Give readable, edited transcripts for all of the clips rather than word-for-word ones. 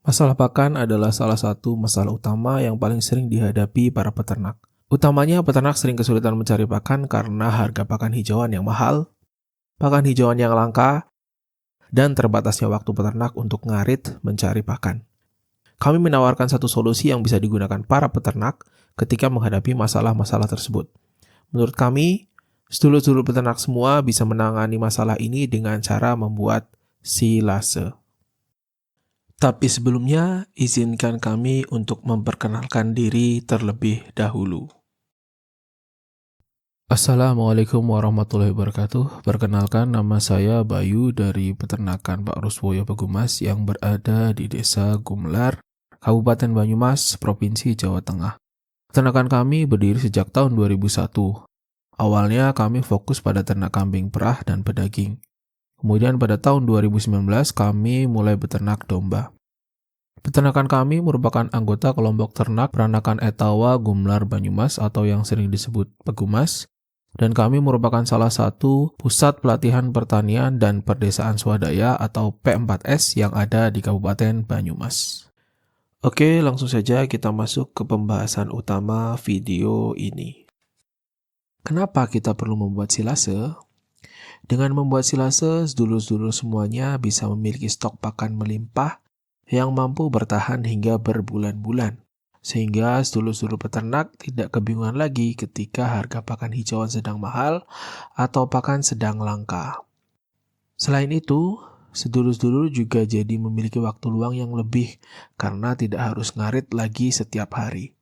Masalah pakan adalah salah satu masalah utama yang paling sering dihadapi para peternak. Utamanya peternak sering kesulitan mencari pakan karena harga pakan hijauan yang mahal, pakan hijauan yang langka, dan terbatasnya waktu peternak untuk ngarit mencari pakan. Kami menawarkan satu solusi yang bisa digunakan para peternak ketika menghadapi masalah-masalah tersebut. Menurut kami, sedulur-sedulur peternak semua bisa menangani masalah ini dengan cara membuat silase. Tapi sebelumnya, izinkan kami untuk memperkenalkan diri terlebih dahulu. Assalamualaikum warahmatullahi wabarakatuh. Perkenalkan, nama saya Bayu dari Peternakan Pak Ruswoyo Pegumas yang berada di Desa Gumelar, Kabupaten Banyumas, Provinsi Jawa Tengah. Peternakan kami berdiri sejak tahun 2001. Awalnya kami fokus pada ternak kambing perah dan pedaging. Kemudian pada tahun 2019 kami mulai beternak domba. Peternakan kami merupakan anggota kelompok ternak peranakan Etawa Gumelar Banyumas atau yang sering disebut Pegumas, dan kami merupakan salah satu pusat pelatihan pertanian dan perdesaan swadaya atau P4S yang ada di Kabupaten Banyumas. Oke, langsung saja kita masuk ke pembahasan utama video ini. Kenapa kita perlu membuat silase? Dengan membuat silase, sedulur-sedulur semuanya bisa memiliki stok pakan melimpah yang mampu bertahan hingga berbulan-bulan. Sehingga sedulur-sedulur peternak tidak kebingungan lagi ketika harga pakan hijauan sedang mahal atau pakan sedang langka. Selain itu, sedulur-sedulur juga jadi memiliki waktu luang yang lebih karena tidak harus ngarit lagi setiap hari.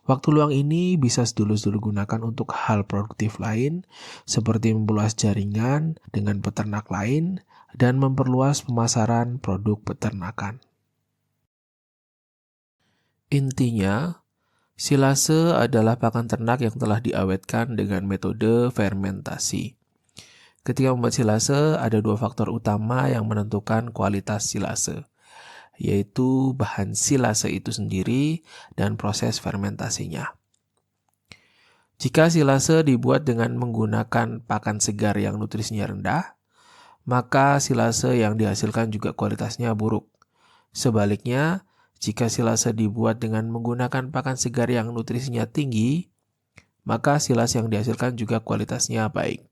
Waktu luang ini bisa sedulur-sedulur gunakan untuk hal produktif lain, seperti memperluas jaringan dengan peternak lain dan memperluas pemasaran produk peternakan. Intinya, silase adalah pakan ternak yang telah diawetkan dengan metode fermentasi. Ketika membuat silase, ada dua faktor utama yang menentukan kualitas silase, yaitu bahan silase itu sendiri dan proses fermentasinya. Jika silase dibuat dengan menggunakan pakan segar yang nutrisinya rendah, maka silase yang dihasilkan juga kualitasnya buruk. Sebaliknya, jika silase dibuat dengan menggunakan pakan segar yang nutrisinya tinggi, maka silase yang dihasilkan juga kualitasnya baik.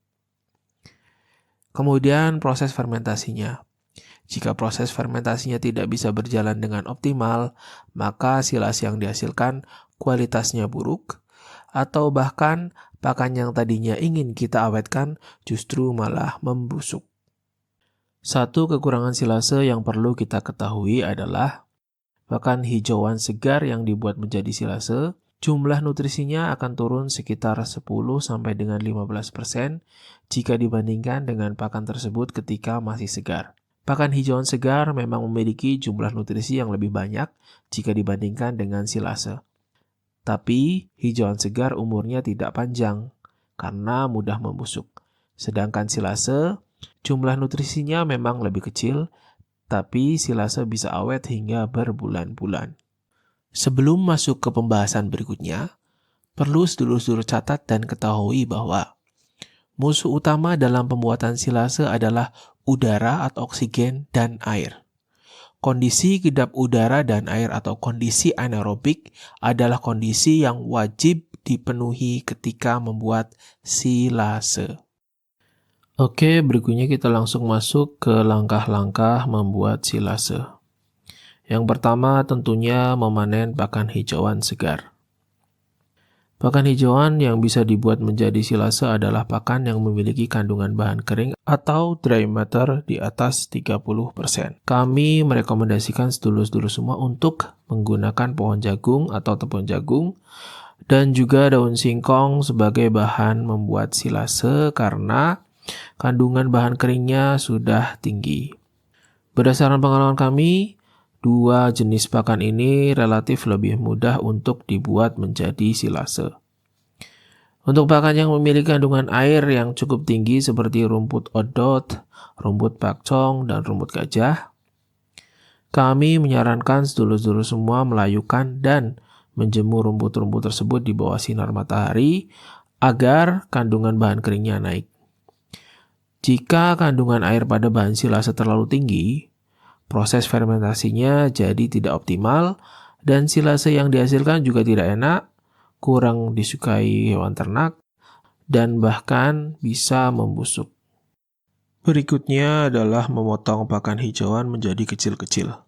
Kemudian proses fermentasinya. Jika proses fermentasinya tidak bisa berjalan dengan optimal, maka silase yang dihasilkan kualitasnya buruk, atau bahkan pakan yang tadinya ingin kita awetkan justru malah membusuk. Satu kekurangan silase yang perlu kita ketahui adalah pakan hijauan segar yang dibuat menjadi silase, jumlah nutrisinya akan turun sekitar 10 sampai dengan 15% jika dibandingkan dengan pakan tersebut ketika masih segar. Pakan hijauan segar memang memiliki jumlah nutrisi yang lebih banyak jika dibandingkan dengan silase. Tapi hijauan segar umurnya tidak panjang karena mudah membusuk. Sedangkan silase, jumlah nutrisinya memang lebih kecil, tapi silase bisa awet hingga berbulan-bulan. Sebelum masuk ke pembahasan berikutnya, perlu sedulur-sedulur catat dan ketahui bahwa musuh utama dalam pembuatan silase adalah udara atau oksigen dan air. Kondisi kedap udara dan air atau kondisi anaerobik adalah kondisi yang wajib dipenuhi ketika membuat silase. Oke, berikutnya kita langsung masuk ke langkah-langkah membuat silase. Yang pertama tentunya memanen pakan hijauan segar. Pakan hijauan yang bisa dibuat menjadi silase adalah pakan yang memiliki kandungan bahan kering atau dry matter di atas 30%. Kami merekomendasikan sedulur-sedulur semua untuk menggunakan pohon jagung atau tepung jagung dan juga daun singkong sebagai bahan membuat silase karena kandungan bahan keringnya sudah tinggi. Berdasarkan pengalaman kami, dua jenis pakan ini relatif lebih mudah untuk dibuat menjadi silase. Untuk pakan yang memiliki kandungan air yang cukup tinggi seperti rumput odot, rumput pakcong, dan rumput gajah, kami menyarankan sedulur-sedulur semua melayukan dan menjemur rumput-rumput tersebut di bawah sinar matahari agar kandungan bahan keringnya naik. Jika kandungan air pada bahan silase terlalu tinggi, Proses fermentasinya jadi tidak optimal, dan silase yang dihasilkan juga tidak enak, kurang disukai hewan ternak, dan bahkan bisa membusuk. Berikutnya adalah memotong pakan hijauan menjadi kecil-kecil.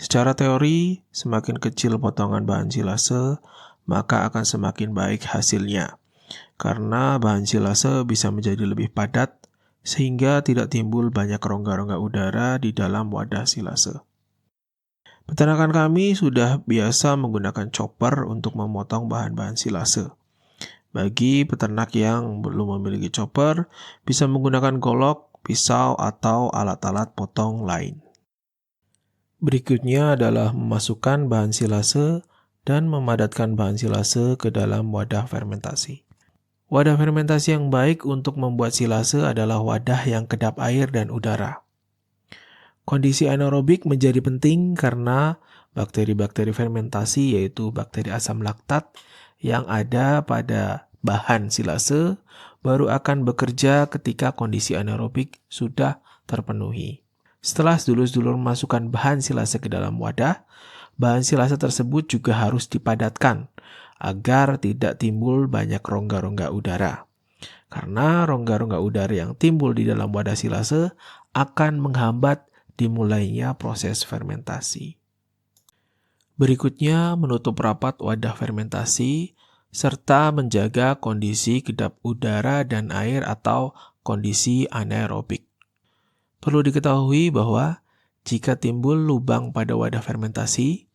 Secara teori, semakin kecil potongan bahan silase, maka akan semakin baik hasilnya. Karena bahan silase bisa menjadi lebih padat, sehingga tidak timbul banyak rongga-rongga udara di dalam wadah silase. Peternakan kami sudah biasa menggunakan chopper untuk memotong bahan-bahan silase. Bagi peternak yang belum memiliki chopper, bisa menggunakan golok, pisau, atau alat-alat potong lain. Berikutnya adalah memasukkan bahan silase dan memadatkan bahan silase ke dalam wadah fermentasi. Wadah fermentasi yang baik untuk membuat silase adalah wadah yang kedap air dan udara. Kondisi anaerobik menjadi penting karena bakteri-bakteri fermentasi, yaitu bakteri asam laktat yang ada pada bahan silase, baru akan bekerja ketika kondisi anaerobik sudah terpenuhi. Setelah sedulur-sedulur memasukkan bahan silase ke dalam wadah, bahan silase tersebut juga harus dipadatkan agar tidak timbul banyak rongga-rongga udara. Karena rongga-rongga udara yang timbul di dalam wadah silase akan menghambat dimulainya proses fermentasi. Berikutnya, menutup rapat wadah fermentasi serta menjaga kondisi kedap udara dan air atau kondisi anaerobik. Perlu diketahui bahwa jika timbul lubang pada wadah fermentasi,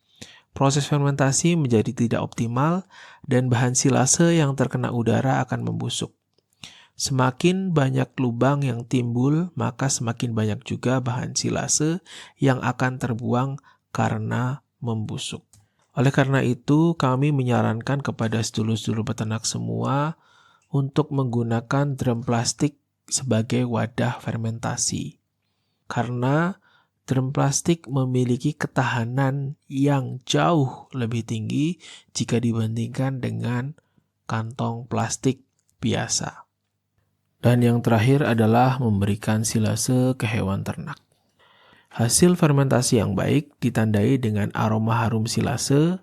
proses fermentasi menjadi tidak optimal dan bahan silase yang terkena udara akan membusuk. Semakin banyak lubang yang timbul, maka semakin banyak juga bahan silase yang akan terbuang karena membusuk. Oleh karena itu, kami menyarankan kepada sedulur-sedulur peternak semua untuk menggunakan drum plastik sebagai wadah fermentasi. Karena drum plastik memiliki ketahanan yang jauh lebih tinggi jika dibandingkan dengan kantong plastik biasa. Dan yang terakhir adalah memberikan silase ke hewan ternak. Hasil fermentasi yang baik ditandai dengan aroma harum silase,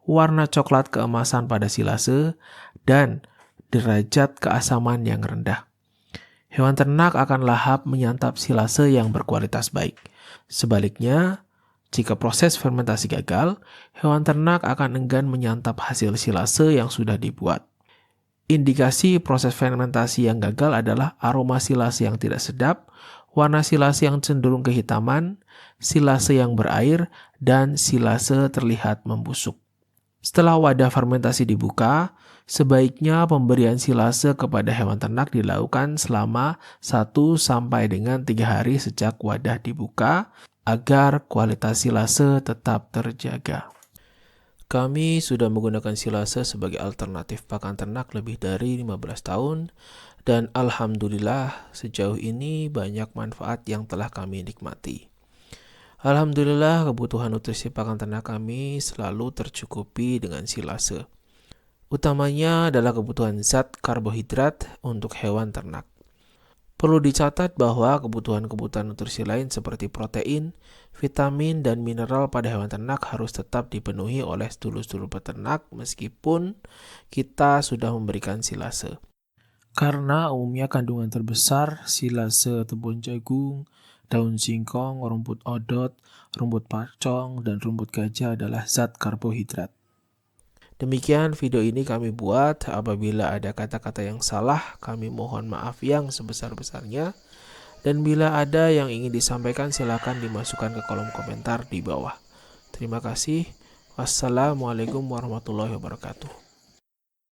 warna coklat keemasan pada silase, dan derajat keasaman yang rendah. Hewan ternak akan lahap menyantap silase yang berkualitas baik. Sebaliknya, jika proses fermentasi gagal, hewan ternak akan enggan menyantap hasil silase yang sudah dibuat. Indikasi proses fermentasi yang gagal adalah aroma silase yang tidak sedap, warna silase yang cenderung kehitaman, silase yang berair, dan silase terlihat membusuk. Setelah wadah fermentasi dibuka, sebaiknya pemberian silase kepada hewan ternak dilakukan selama 1 sampai dengan 3 hari sejak wadah dibuka agar kualitas silase tetap terjaga. Kami sudah menggunakan silase sebagai alternatif pakan ternak lebih dari 15 tahun dan alhamdulillah sejauh ini banyak manfaat yang telah kami nikmati. Alhamdulillah kebutuhan nutrisi pakan ternak kami selalu tercukupi dengan silase. Utamanya adalah kebutuhan zat karbohidrat untuk hewan ternak. Perlu dicatat bahwa kebutuhan-kebutuhan nutrisi lain seperti protein, vitamin, dan mineral pada hewan ternak harus tetap dipenuhi oleh sedulur-sedulur peternak meskipun kita sudah memberikan silase. Karena umumnya kandungan terbesar silase tepung jagung, daun singkong, rumput odot, rumput pacong, dan rumput gajah adalah zat karbohidrat. Demikian video ini kami buat. Apabila ada kata-kata yang salah, kami mohon maaf yang sebesar-besarnya. Dan bila ada yang ingin disampaikan, silakan dimasukkan ke kolom komentar di bawah. Terima kasih. Wassalamualaikum warahmatullahi wabarakatuh.